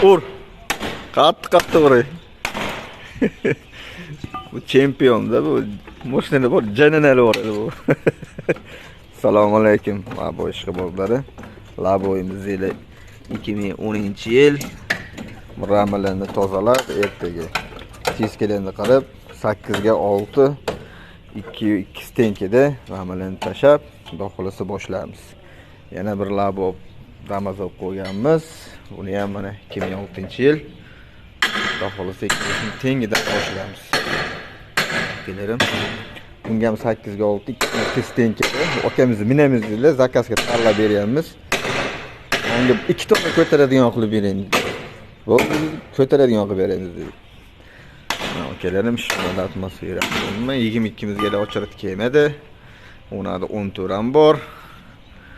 Ur. Qattiq uray. Bu chempionda bu. Moshina bor, janini oladi bu. Assalomu alaykum, Labo ishqibozlari. Laboyimiz yili 2010-yil. Muramalarni tozalab, ertaga tiskalarni qilib 8 ga 6 2 stenkada ramalarni tashab, dohilasi boshlaymiz. Yana bir labo damazab qo'yganmiz. Buni ham mana 2006-yil dohilasi 2 tengidan boshlaymiz. Kelerim. Bunga ham 8 ga 6 2 stenkada akamizni minamizda zakazga tanlab beryapmiz. Unga 2 tonna ko'taradigan qilib bering. Bu ko'taradigan qilib beramiz dedi. Akalarim shunday atmosfera. 22 mizga ochirib kelmadi. Unada 10 to'ram bor.